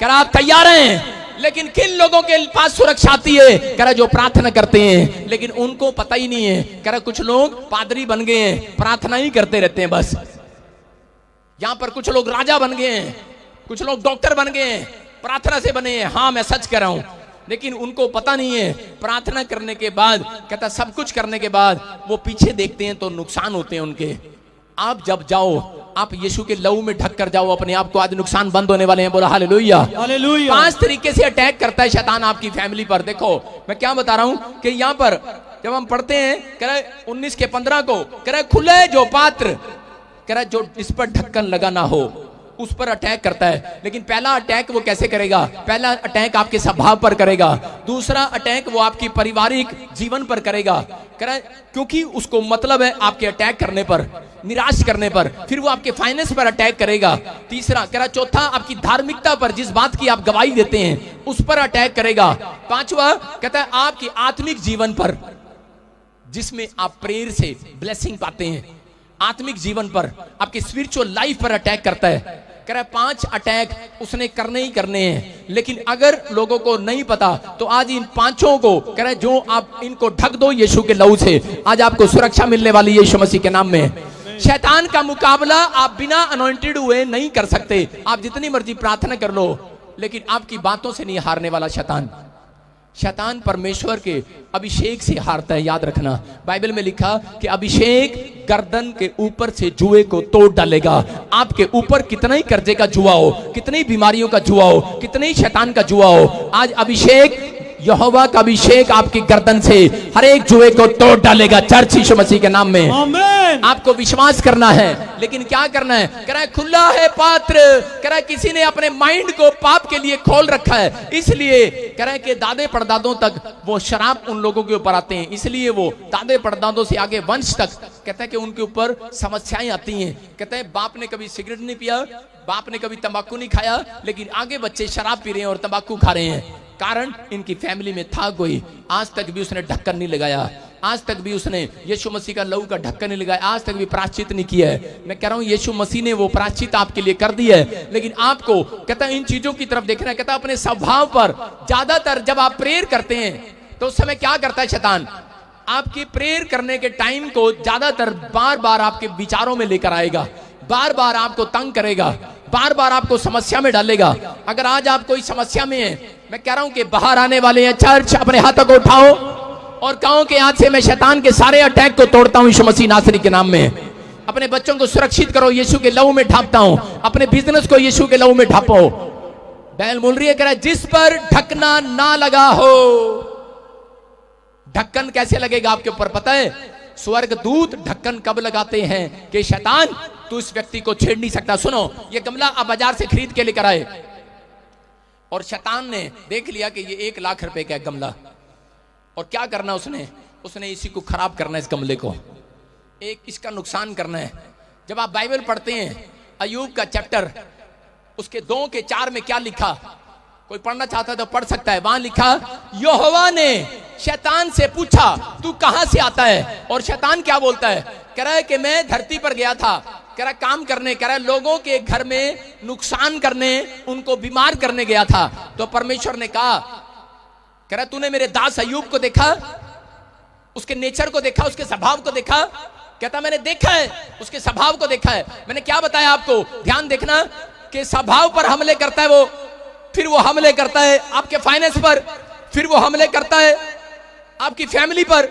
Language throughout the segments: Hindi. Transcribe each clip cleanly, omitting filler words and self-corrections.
कह रहा आप तैयार हैं? लेकिन किन लोगों के पास सुरक्षा आती है? कह रहा जो प्रार्थना करते हैं, लेकिन उनको पता ही नहीं है। कह रहा कुछ लोग पादरी बन गए हैं, प्रार्थना ही करते रहते हैं बस। यहां पर कुछ लोग राजा बन गए हैं, कुछ लोग डॉक्टर बन गए हैं, प्रार्थना से बने हैं। हाँ मैं सच कह रहा हूं, लेकिन उनको पता नहीं है प्रार्थना करने के बाद, कहता सब कुछ करने के बाद वो पीछे देखते हैं तो नुकसान होते हैं उनके। आप जब जाओ, आप यीशु के लहू में ढक कर जाओ अपने आप को, आज नुकसान बंद होने वाले हैं। बोला हालेलुया, हालेलुया। 5 तरीके से अटैक करता है शैतान आपकी फैमिली पर। देखो मैं क्या बता रहा हूं कि यहां पर जब हम पढ़ते हैं, कह रहा 19 के 15 को, कह रहा खुले जो पात्र, कह रहा जो इस पर ढक्कन लगा ना हो, उस पर अटैक करता है। लेकिन पहला अटैक वो कैसे करेगा? पहला अटैक आपके स्वभाव पर करेगा, दूसरा अटैक वो आपकी पारिवारिक जीवन पर करेगा। कह रहा क्योंकि उसको मतलब है आपके अटैक करने पर, निराश करने पर। फिर वो आपके फाइनेंस पर अटैक करेगा। तीसरा कह रहा चौथा आपकी धार्मिकता पर, जिस बात की आप गवाही देते हैं उस पर अटैक करेगा। पांचवा कहता है आपकी आत्मिक जीवन पर, जिसमें आप प्रेयर से ब्लेसिंग पाते हैं, आत्मिक जीवन पर, आपके स्पिरिचुअल लाइफ पर अटैक करता है। कह रहा है 5 अटैक उसने करने ही करने हैं। लेकिन अगर लोगों को नहीं पता तो आज इन 5 को कह रहा है जो आप इनको ढक दो यीशु के लहू से, आज आपको सुरक्षा मिलने वाली है यीशु मसीह के नाम में। शैतान का मुकाबला आप बिना अनॉइंटेड हुए नहीं कर सकते। आप जितनी मर्जी प्रार्थना कर लो, लेकिन आपकी बातों से नहीं हारने वाला शैतान। शैतान परमेश्वर के अभिषेक से हारता है, याद रखना। बाइबल में लिखा कि अभिषेक गर्दन के ऊपर से जुए को तोड़ डालेगा। आपके ऊपर कितना ही कर्जे का जुआ हो, कितनी बीमारियों का जुआ हो, कितने ही शैतान का जुआ हो, आज अभिषेक, यहोवा का अभिषेक आपकी गर्दन से हर एक जुए को तोड़ डालेगा। चर्च यीशु मसीह के नाम में आमीन। आपको विश्वास करना है, लेकिन क्या करना है? कह रहा है खुला है पात्र। कह रहा है किसी ने अपने माइंड को पाप के लिए खोल रखा है, इसलिए कह रहा है कि दादे परदादों तक वो शराब उन लोगों के ऊपर आते हैं, इसलिए वो दादे परदादों से आगे वंश तक कहता है कि उनके ऊपर समस्याएं आती हैं। कहते हैं बाप ने कभी सिगरेट नहीं पिया, बाप ने कभी तंबाकू नहीं खाया, लेकिन आगे बच्चे शराब पी रहे हैं और तंबाकू खा रहे हैं। कारण इनकी फैमिली में था कोई, आज तक भी उसने ढक्कन नहीं लगाया, आज तक भी उसने यीशु मसीह का लहू का ढक्कन नहीं लगाया, आज तक भी प्रायश्चित नहीं किया है। मैं कह रहा हूं यीशु मसीह ने वो प्रायश्चित आपके लिए कर दिया है, लेकिन आपको कहता है इन चीजों की तरफ देखना है। कहता है अपने स्वभाव पर, ज्यादातर जब आप प्रेयर करते हैं तो उस समय क्या करता है शैतान? आपकी प्रेयर करने के टाइम को ज्यादातर बार बार आपके विचारों में लेकर आएगा, बार बार आपको तंग करेगा, बार बार आपको समस्या में डालेगा। अगर आज आप कोई समस्या में है, मैं कह रहा हूं कि बाहर आने वाले हैं। चर्च अपने हाथों को उठाओ और कहो कि आज से मैं शैतान के सारे अटैक को तोड़ता हूं यीशु मसीह नासरी के नाम में। अपने बच्चों को सुरक्षित करो, यीशु के लहू में ढापता हूं। अपने बिजनेस को यीशु के लहू में ढापो। बैल बोल रही है, कह रहा है जिस पर ढकना ना लगा हो। ढक्कन कैसे लगेगा आपके ऊपर पता है? स्वर्गदूत ढक्कन कब लगाते हैं कि शैतान तू इस व्यक्ति को छेड़ नहीं सकता। सुनो, ये गमला आप बाजार से खरीद के लेकर आए और शैतान ने देख लिया कि ये 1 लाख रुपए का गमला, और क्या करना उसने इसी को खराब करना है, इस गमले को एक इसका नुकसान करना है। जब आप बाइबल पढ़ते हैं अय्यूब का चैप्टर, उसके 2 के 4 में क्या लिखा? कोई पढ़ना चाहता है तो पढ़ सकता है। वहां लिखा यहोवा ने शैतान से पूछा तू कहां से आता है? और शैतान क्या बोलता है? कह रहा है कि मैं धरती पर गया था, कह रहा काम करने, कह रहा लोगों के घर में नुकसान करने, उनको बीमार करने गया था। तो परमेश्वर ने कहा, कह रहा तूने मेरे दास अय्यूब को देखा, उसके नेचर को देखा, उसके स्वभाव को देखा? कहता मैंने देखा है, उसके स्वभाव को देखा है। मैंने क्या बताया आपको? ध्यान देखना कि स्वभाव पर हमले करता है वो, फिर वो हमले करता है आपके फाइनेंस पर, फिर वो हमले करता है आपकी फैमिली पर,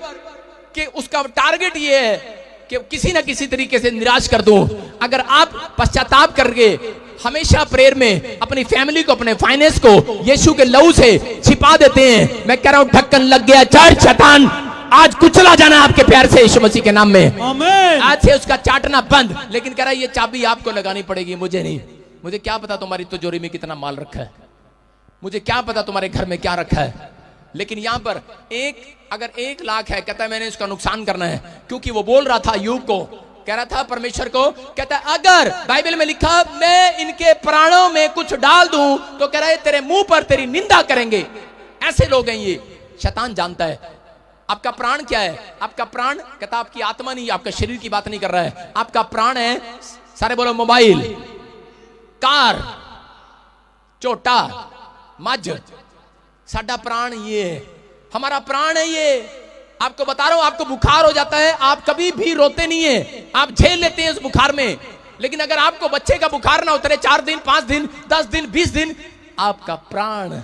कि उसका टारगेट ये है कि किसी ना किसी तरीके से निराश कर दूं। अगर आप पश्चाताप करके हमेशा प्रेयर में अपनी फैमिली को, अपने फाइनेंस को यीशु के लहू से छिपा देते हैं, मैं कह रहा हूं ढक्कन लग गया। चर्च शैतान आज कुचला जाना आपके प्यार से यीशु मसीह के नाम में। आमीन। आज से उसका चाटना बंद। लेकिन कह रहा है ये चाबी आपको लगानी पड़ेगी, मुझे नहीं। मुझे क्या पता तुम्हारी तिजोरी में कितना माल रखा है, मुझे क्या पता तुम्हारे घर में क्या रखा है। लेकिन यहां पर अगर 1 लाख है, कहता है मैंने इसका नुकसान करना है, क्योंकि वो बोल रहा था अय्यूब को, कह रहा था परमेश्वर को, कहता है अगर बाइबल में लिखा मैं इनके प्राणों में कुछ डाल दूं तो कह रहा है तेरे मुंह पर तेरी निंदा करेंगे। ऐसे लोग हैं ये। शैतान जानता है आपका प्राण क्या है। आपका प्राण, कहता आपकी आत्मा नहीं, आपका शरीर की बात नहीं कर रहा है। आपका प्राण है, सारे बोलो मोबाइल, कार, झोटा, मझ, साडा प्राण ये है, हमारा प्राण है ये। आपको बता रहा हूं, आपको बुखार हो जाता है, आप कभी भी रोते नहीं है, आप झेल लेते हैं उस बुखार में। लेकिन अगर आपको बच्चे का बुखार ना उतरे 4 दिन, 5 दिन, 10 दिन, 20 दिन, आपका प्राण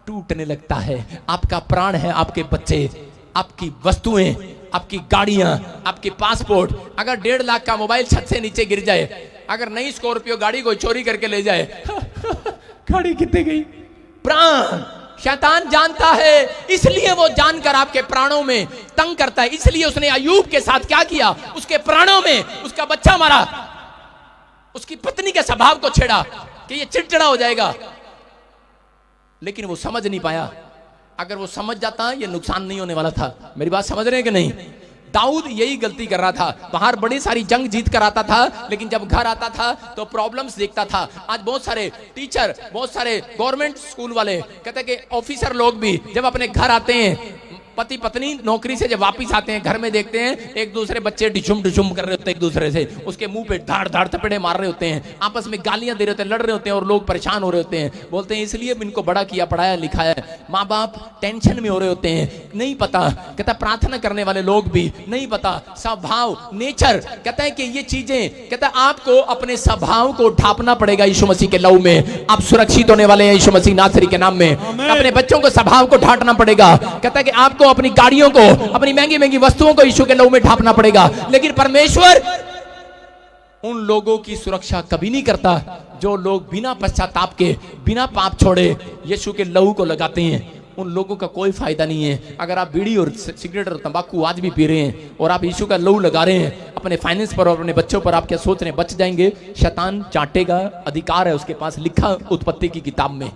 टूटने लगता है। आपका प्राण है आपके बच्चे, आपकी वस्तुएं, आपकी गाड़ियां, आपके पासपोर्ट। अगर 1.5 लाख का मोबाइल छत से नीचे गिर जाए, अगर नई स्कॉर्पियो गाड़ी को चोरी करके ले जाए गाड़ी कितने गई? प्राण। शैतान जानता है, इसलिए वो जानकर आपके प्राणों में तंग करता है। इसलिए उसने अय्यूब के साथ क्या किया? उसके प्राणों में उसका बच्चा मारा, उसकी पत्नी के स्वभाव को छेड़ा कि ये चिड़चिड़ा हो जाएगा, लेकिन वो समझ नहीं पाया। अगर वो समझ जाता ये नुकसान नहीं होने वाला था। मेरी बात समझ रहे हैं कि नहीं? दाऊद यही गलती कर रहा था, बाहर बड़ी सारी जंग जीत कर आता था, लेकिन जब घर आता था तो प्रॉब्लम्स देखता था। आज बहुत सारे टीचर, बहुत सारे गवर्नमेंट स्कूल वाले, कहते हैं कि ऑफिसर लोग भी जब अपने घर आते हैं, पति पत्नी नौकरी से जब वापिस आते हैं, घर में देखते हैं एक दूसरे बच्चे डिशुम डिशुम कर रहे होते हैं एक दूसरे से, उसके मुंह पे धाड़ धाड़ थपेड़े मार रहे होते हैं, आपस में गालियां दे रहे होते हैं, लड़ रहे होते हैं, और लोग परेशान हो रहे होते हैं। बोलते हैं इसलिए इनको बड़ा किया, पढ़ाया लिखाया। माँ बाप टेंशन में हो रहे होते हैं, नहीं पता। कहता प्रार्थना करने वाले लोग भी नहीं पता, स्वभाव, नेचर। कहता है कि ये चीजें, कहता है आपको अपने स्वभाव को ढापना पड़ेगा यीशु मसीह के लहू में। आप सुरक्षित होने वाले हैं यीशु मसीह नासरी के नाम में। अपने बच्चों को स्वभाव को ढांटना पड़ेगा। कहता है कि आपको अपनी गाड़ियों को, अपनी महंगी महंगी वस्तुओं को यीशु के लहू में ढांपना पड़ेगा। लेकिन परमेश्वर उन लोगों की सुरक्षा कभी नहीं करता जो लोग बिना पश्चाताप के, बिना पाप छोड़े यीशु के लहू को लगाते हैं। उन लोगों का कोई फायदा नहीं है। अगर आप बीड़ी और सिगरेट और तंबाकू आज भी पी रहे हैं और आप यीशु का लहू लगा रहे हैं अपने फाइनेंस पर और अपने बच्चों पर, आप क्या सोच रहे हैं बच जाएंगे? शैतान चाटेगा, अधिकार है उसके पास, लिखा उत्पत्ति की किताब में।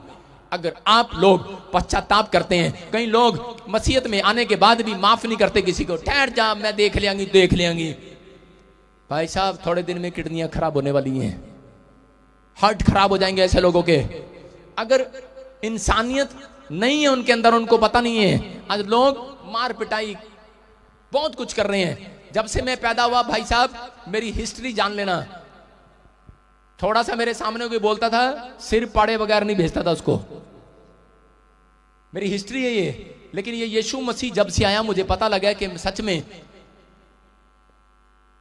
अगर आप लोग पश्चाताप करते हैं, कई लोग मसीहत में आने के बाद भी माफ नहीं करते किसी को, ठहर जा मैं देख लेंगी, देख लेंगी। भाई साहब थोड़े दिन में किडनियां खराब होने वाली हैं, हार्ट खराब हो जाएंगे ऐसे लोगों के। अगर इंसानियत नहीं है उनके अंदर, उनको पता नहीं है। आज लोग मार पिटाई बहुत कुछ कर रहे हैं। जब से मैं पैदा हुआ भाई साहब, मेरी हिस्ट्री जान लेना। थोड़ा सा मेरे सामने कोई बोलता था, सिर पाड़े बगैर नहीं भेजता था उसको। मेरी हिस्ट्री है ये। लेकिन ये यीशु मसीह जब से आया, मुझे पता लगा कि सच में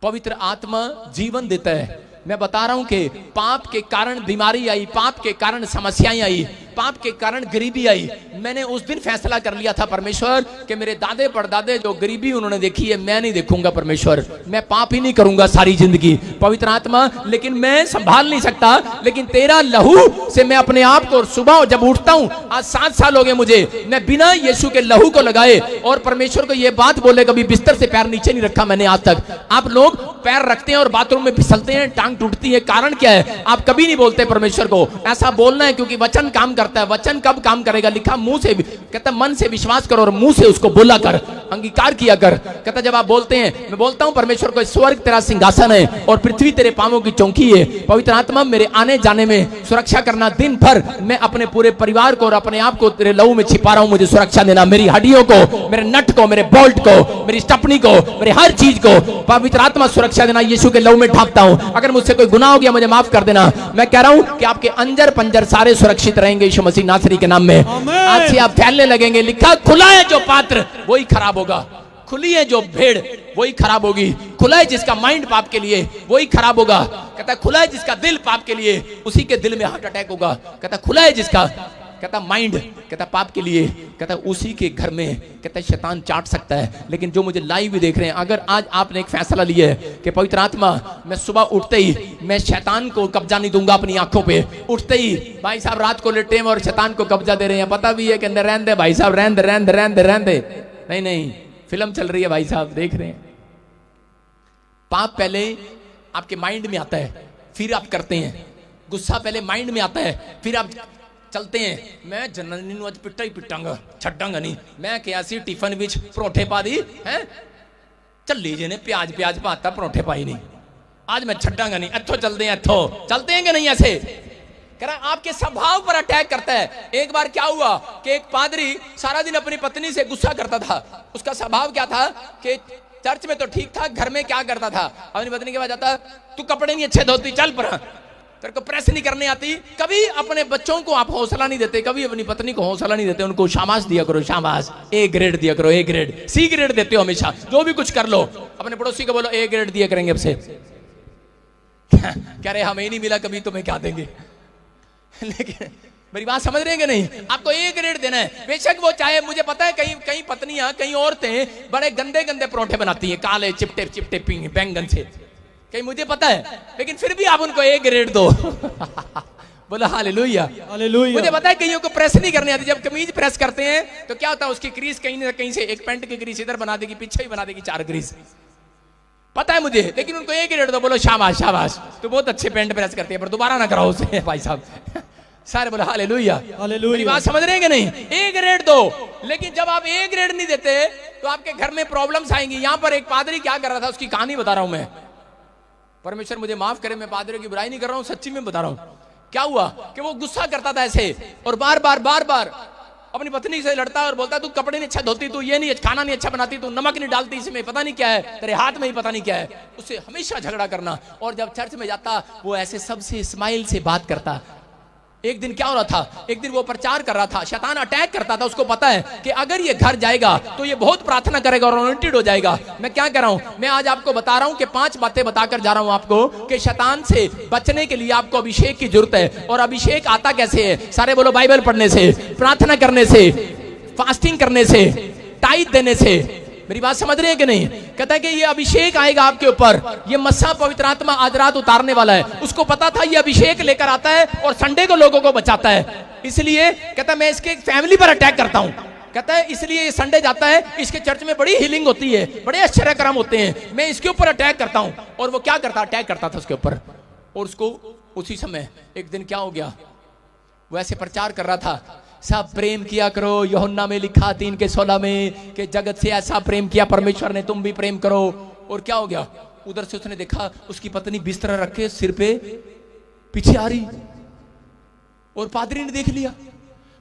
पवित्र आत्मा जीवन देता है। मैं बता रहा हूं कि पाप के कारण बीमारी आई, पाप के कारण समस्याएं आई, पाप के कारण गरीबी आई। मैंने उस दिन फैसला कर लिया था परमेश्वर कि मेरे दादे परदादे जो गरीबी उन्होंने देखी है, मैं नहीं देखूंगा परमेश्वर। मैं पाप ही नहीं करूंगा सारी जिंदगी। पवित्र आत्मा, लेकिन मैं संभाल नहीं सकता, लेकिन तेरा लहू से मैं अपने आप को, सुबह जब उठता हूं, आज 7 साल हो गए मुझे, मैं बिना यीशु के लहू को लगाए और परमेश्वर को यह बात बोले, कभी बिस्तर से पैर नीचे नहीं रखा मैंने आज तक। आप लोग पैर रखते हैं और बाथरूम में फिसलते हैं, टांग टूटती है, कारण क्या है? आप कभी नहीं बोलते परमेश्वर को। ऐसा बोलना है क्योंकि वचन काम करता है। वचन कब काम करेगा? लिखा मुंह से, कहता मन से विश्वास करो और मुंह से उसको बोला कर, अंगीकार किया कर। कहता जब आप बोलते हैं, मैं बोलता हूं परमेश्वर को, स्वर्ग तेरा सिंहासन है और पृथ्वी तेरे पांवों की चौकी है। पवित्र आत्मा मेरे आने जाने में सुरक्षा करना। दिन भर मैं अपने पूरे परिवार को और अपने आप को तेरे लहू में छिपा रहा हूं, मुझे सुरक्षा देना। मेरी हड्डियों को, मेरे नट को, मेरे बोल्ट को, मेरी स्टपनी को, मेरे हर चीज को पवित्र आत्मा सुरक्षा देना। यीशु के लहू में ढांपता हूं। अगर मुझसे कोई गुनाह हो गया मुझे माफ कर देना। मैं कह रहा हूं कि आपके अंजर पंजर सारे सुरक्षित रहेंगे यीशु मसीह नासरी के नाम में। आज से आप फैलने लगेंगे। लिखा खुला है जो पात्र वही खराब होगा, खुली है जो भेड़ वही खराब होगी। खुला है जिसका माइंड पाप के लिए वही खराब होगा। कहता खुला है जिसका दिल पाप के लिए, उसी के दिल में हार्ट अटैक होगा। कहता खुला है जिसका, कहता माइंड, कहता पाप के लिए, कहता उसी के घर में, कहता शैतान चाट सकता है। लेकिन जो मुझे लाइव भी देख रहे हैं, अगर आज आपने एक फैसला लिया है कि पवित्र आत्मा, मैं सुबह उठते ही मैं शैतान को कब्जा नहीं दूंगा अपनी आंखों पे। उठते ही भाई साहब रात को लेटे और शैतान को कब्जा दे रहे हैं, पता भी है कि अंदर रहने दे भाई साहब, रहने दे, रहने दे, रहने दे, रहने दे। नहीं नहीं, फिल्म चल रही है भाई साहब, देख रहे हैं। पाप पहले आपके माइंड में आता है, फिर आप करते हैं। गुस्सा पहले माइंड में आता है, फिर आप चलते हैं। मैं जननी आज पिट्टा ही पिटांगा, छड्डांगा नहीं। मैं क्या सी टिफन विच परोठे पा दी है, चली जे ने प्याज प्याज पाता, परोठे पाई नहीं, आज मैं छड्डांगा नहीं। इथों चलते हैं, इथों चलते हैं कि नहीं? ऐसे कह रहा आपके स्वभाव पर अटैक करता है। एक बार क्या हुआ कि एक पादरी सारा दिन अपनी पत्नी से गुस्सा करता था। उसका स्वभाव क्या था कि चर्च में तो ठीक था, घर में क्या करता था, अपनी पत्नी के पास जाता, तू कपड़े नहीं अच्छे धोती, चल पर तेरे को प्रेस नहीं करने आती, कभी अपने बच्चों को आप हौसला नहीं देते, कभी अपनी पत्नी को हौसला नहीं देते, उनको शाबाश दिया करो, शाबाश, ए ग्रेड दिया करो, ए ग्रेड, सी ग्रेड देते हो हमेशा, जो भी कुछ कर लो अपने पड़ोसी को बोलो ए ग्रेड दिया करेंगे अब से। कह रहे हमें नहीं मिला कभी, तुम्हें क्या देंगे? लेकिन मेरी बात समझ रहे हैं कि नहीं? आपको ए ग्रेड देना है। बेशक वो चाहे, मुझे पता है कई कई पत्नियां, कई औरतें बड़े गंदे गंदे परोठे बनाती हैं, काले चिपटे चिपटे बैंगन से, कहीं मुझे पता है, लेकिन फिर भी आप उनको ए ग्रेड दो। बोला हालेलुया, हालेलुया। मुझे पता है कईयों को प्रेस नहीं करनी आती, जब कमीज प्रेस करते हैं तो क्या होता है, उसकी क्रीज कहीं ना कहीं से, एक पैंट की क्रीज इधर बना देगी, पीछे ही बना देगी 4 क्रीज, पता है मुझे, लेकिन उनको ए ग्रेड दो, बोलो शाबाश शाबाश, तो बहुत अच्छे पैंट प्रेस करते हैं, पर दोबारा ना कराओ उसे भाई साहब। सारे बोला हालेलुया, हालेलुया। मेरी बात समझ रहे हैं कि नहीं? ए ग्रेड दो, लेकिन जब आप ए ग्रेड नहीं देते तो आपके घर में प्रॉब्लम्स आएंगी। यहां पर एक पादरी क्या कर रहा था, उसकी कहानी बता रहा हूं मैं, परमेश्वर मुझे माफ करे, मैं पादरी की बुराई नहीं कर रहा हूं, सच्ची में बता रहा हूं। क्या हुआ कि वो गुस्सा करता था ऐसे, और बार बार अपनी पत्नी से लड़ता और बोलता, तू कपड़े नहीं अच्छा धोती, तू ये नहीं, खाना नहीं अच्छा बनाती, तू नमक नहीं डालती, इसमें पता नहीं क्या है, तेरे हाथ में ही पता नहीं क्या है, उससे हमेशा झगड़ा करना। और जब चर्च में जाता वो ऐसे सबसे स्माइल से बात करता। एक दिन क्या हो रहा था, एक दिन वो प्रचार कर रहा था, शैतान अटैक करता था, उसको पता है कि अगर ये घर जाएगा तो ये बहुत प्रार्थना करेगा और अनॉइंटेड हो जाएगा। मैं क्या कर रहा हूं, मैं आज आपको बता रहा हूं कि 5 बातें बताकर जा रहा हूं आपको कि शैतान से बचने के लिए आपको अभिषेक की जरूरत है। और अभिषेक आता कैसे है? सारे बोलो, बाइबल पढ़ने से, प्रार्थना करने से, फास्टिंग करने से, टाइट देने से। मेरी बात समझ रहे हैं कि नहीं? कहता है कि ये अभिषेक आएगा आपके ऊपर, ये मस्सा पवित्र आत्मा आज रात उतारने वाला है। उसको पता था ये अभिषेक लेकर आता है और संडे को लोगों को बचाता है, इसलिए कहता है मैं इसके फैमिली पर अटैक करता हूं। कहता है इसलिए ये संडे जाता है, इसके चर्च में बड़ी हीलिंग होती है, बड़े आश्चर्य कर्म होते हैं, मैं इसके ऊपर अटैक करता हूं। और वो क्या करता, अटैक करता था उसके ऊपर। और उसको उसी समय एक दिन क्या हो गया, वो ऐसे प्रचार कर रहा था, सब प्रेम किया करो, यूहन्ना में लिखा 3:16 में कि जगत से ऐसा प्रेम किया परमेश्वर ने, तुम भी प्रेम करो। और क्या हो गया, उधर से उसने देखा उसकी पत्नी बिस्तर रखे सिर पे पीछे आ रही, और पादरी ने देख लिया।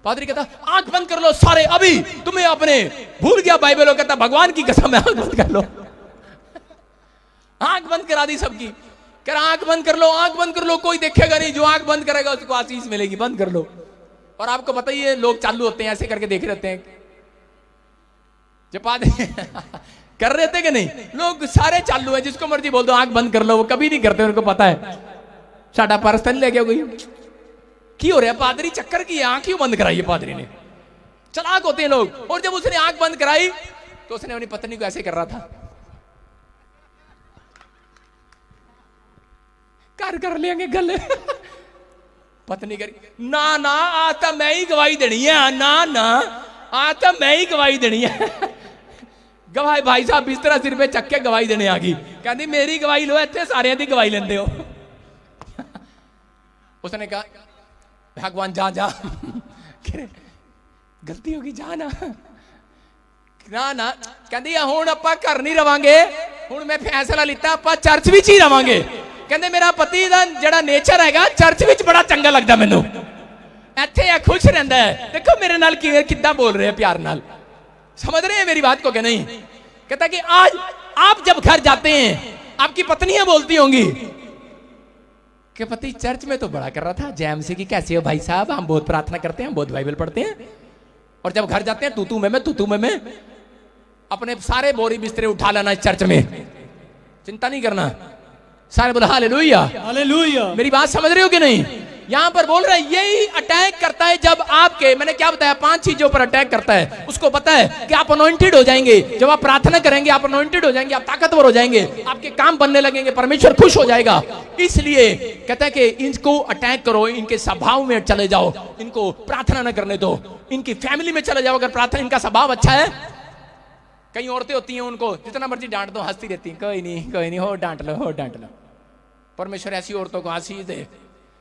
पादरी कहता आंख बंद कर लो सारे, अभी तुम्हें अपने भूल गया बाइबल। कहता भगवान की कसम है, आंख बंद कर लो। आंख बंद करा दी सबकी, कह रहा आंख बंद कर लो, आंख बंद कर लो, कोई देखेगा नहीं, जो आंख बंद करेगा उसको आशीष मिलेगी, बंद कर लो। और आपको पता ही है लोग चालू होते हैं, ऐसे करके देख रहते हैं, जब कर रहे थे कि नहीं, लोग सारे चालू है, जिसको मर्जी बोल दो आंख बंद कर लो, वो कभी नहीं करते, उनको पता है साडा पर्स तो नहीं लेके गई की हो रहा है, पादरी चक्कर की आंख क्यों बंद कराई है पादरी ने, चलाक होते हैं लोग। और जब उसने आंख बंद कराई तो उसने अपनी पत्नी को ऐसे कर रहा था, कर लेंगे गले। पत्नी करी ना ना, आज तो मैं ही गवाही देनी है, ना ना आज तो मैं ही गवाही देनी है। गवाही भाई साहब बिस्तरा सिर पे चक के गवाही देने आ गई, कहती मेरी गवाही लो, इतने सारे दी गवाही लेंदे हो। उसने कहा भगवान जा जा, गलती होगी जा ना, ना ना कहती हुण आपां घर नहीं रवांगे, हुण मैं फैसला लिता आपां चर्च विच ही रवांगे। कहते मेरा पति दा जड़ा नेचर हैगा चर्च विच बड़ा चंगा लगदा मैनू, इत्थे खुश रहंदा है। देखो मेरे नाल किद्दां बोल रहे हैं प्यार नाल, समझ रहे हैं मेरी बात को कि नहीं? कहता कि आज आप जब घर जाते हैं आपकी पत्नियां बोलती होंगी कि पति चर्च में तो बड़ा कर रहा था, जैम से कि कैसे हो भाई साहब, हम बहुत प्रार्थना करते हैं, बहुत बाइबल पढ़ते हैं, और जब घर जाते हैं तू तू मैं अपने सारे बोरी बिस्तरे उठा लेना इस चर्च में, चिंता नहीं करना। सारे बोला हालेलुया, हालेलुया। मेरी बात समझ रहे हो कि नहीं? यहां पर बोल रहा है यही अटैक करता है जब आपके, मैंने क्या बताया 5 चीजों पर अटैक करता है। उसको पता है कि आप अनॉइंटेड हो जाएंगे, जब आप प्रार्थना करेंगे आप अनॉइंटेड हो जाएंगे, आप ताकतवर हो जाएंगे, आपके काम बनने लगेंगे, परमेश्वर खुश हो जाएगा। इसलिए कहता है कि इनको अटैक करो, इनके स्वभाव में चले जाओ, इनको प्रार्थना न करने दो, इनकी फैमिली में चले जाओ। अगर प्रार्थना, इनका स्वभाव अच्छा है, कई औरतें होती हैं उनको जितना मर्जी डांट दो हंसती रहती, कोई नहीं हो डांट लो। परमेश्वर ऐसी औरतों को आशीष दे।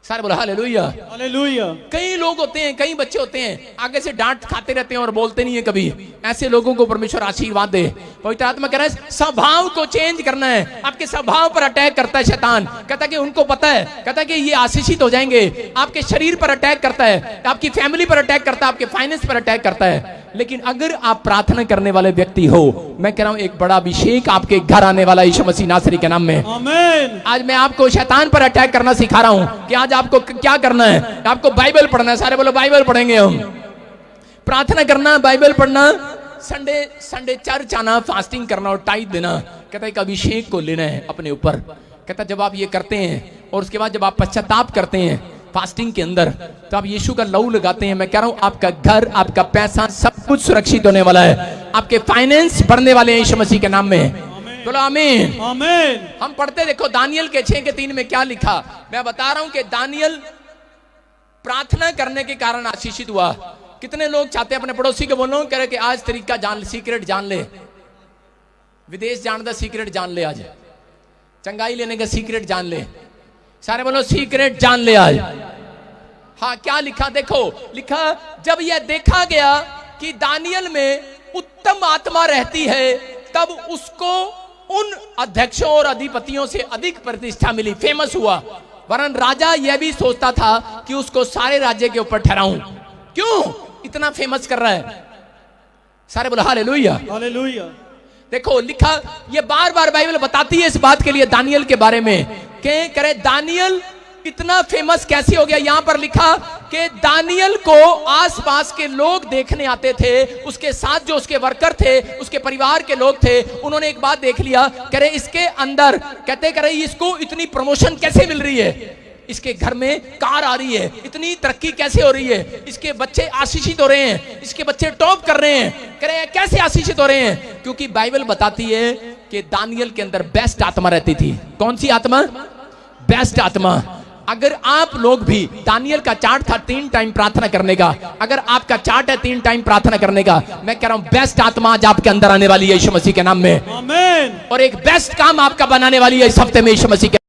सारे बोला हालेलुया, हालेलुया। कई लोग होते हैं, कई बच्चे होते हैं आगे से डांट खाते रहते हैं और बोलते नहीं है कभी, ऐसे लोगों को परमेश्वर आशीर्वाद दे। पवित्र आत्मा कह रहा है स्वभाव को चेंज करना है, आपके स्वभाव पर अटैक करता है शैतान। कहता है कि उनको पता है, कहता है कि ये आशीषित हो जाएंगे, आपके शरीर पर अटैक करता है, आपकी फैमिली पर अटैक करता है, आपके फाइनेंस पर अटैक करता है। लेकिन अगर आप प्रार्थना करने वाले व्यक्ति हो, मैं कह रहा हूं एक बड़ा अभिषेक आपके घर आने वाला यीशु मसीह नासरी के नाम में। आमीन। आज मैं आपको शैतान पर अटैक करना सिखा रहा हूं कि आज आज आपको क्या करना है? आपको बाइबल पढ़ना है। सारे बोलो बाइबल पढ़ेंगे हम। प्रार्थना करना, बाइबल पढ़ना, संडे चर्च आना, फास्टिंग करना और टाइट देना। कहता है एक अभिषेक को लेना है अपने ऊपर। कहता जब आप ये करते हैं और उसके बाद जब आप पश्चाताप करते हैं फास्टिंग के अंदर, तो आप यीशु का लहू लगाते हैं। मैं कह रहा हूं आपका घर, आपका पैसा, सब कुछ सुरक्षित होने वाला है। आपके फाइनेंस बढ़ने वाले हैं यीशु मसीह के नाम में। बोलो आमीन आमीन। हम पढ़ते देखो दानियल के 6:3 में क्या लिखा। मैं बता रहा हूं कि दानियल प्रार्थना करने के कारण आशीषित हुआ। कितने लोग चाहते हैं अपने पड़ोसी को बोलो, कह रहे कि आज तरीका जान, सीक्रेट जान ले, विदेश जाने का सीक्रेट जान ले, आज चंगाई लेने का सीक्रेट जान ले। सारे बोलो सीक्रेट जान ले आज। हाँ, क्या लिखा देखो, लिखा जब यह देखा गया कि दानियल में उत्तम आत्मा रहती है, तब उसको उन अध्यक्षों और अधिपतियों से अधिक प्रतिष्ठा मिली, फेमस हुआ। वरन राजा यह भी सोचता था कि उसको सारे राज्य के ऊपर ठहराऊं। क्यों इतना फेमस कर रहा है? सारे बोलो हालेलुया हालेलुया। देखो लिखा, ये बार बार बाइबल बताती है इस बात के लिए दानियल के बारे में कि करे दानियल इतना फेमस कैसे हो गया। यहां पर लिखा कि दानियल को आसपास के लोग देखने आते थे, उसके साथ जो उसके वर्कर थे, उसके परिवार के लोग थे, उन्होंने एक बात देख लिया, कह रहे इसके अंदर, कहते कह रहे इसको इतनी प्रमोशन कैसे मिल रही है, इसके घर में कार आ रही है, इतनी तरक्की कैसे हो रही है, इसके बच्चे आशीषित हो रहे हैं, इसके बच्चे टॉप कर रहे हैं। कह रहे हैं कैसे आशीषित हो रहे हैं? क्योंकि बाइबल बताती है कि दानियल के अंदर बेस्ट आत्मा रहती थी। कौन सी आत्मा? बेस्ट आत्मा। अगर आप लोग भी, दानियल का चार्ट था 3 टाइम प्रार्थना करने का, अगर आपका चार्ट है 3 टाइम प्रार्थना करने का, मैं कह रहा हूं बेस्ट आत्मा आज आपके अंदर आने वाली है यीशु मसीह के नाम में। आमीन। और एक बेस्ट काम आपका बनाने वाली है इस हफ्ते में यीशु मसीह के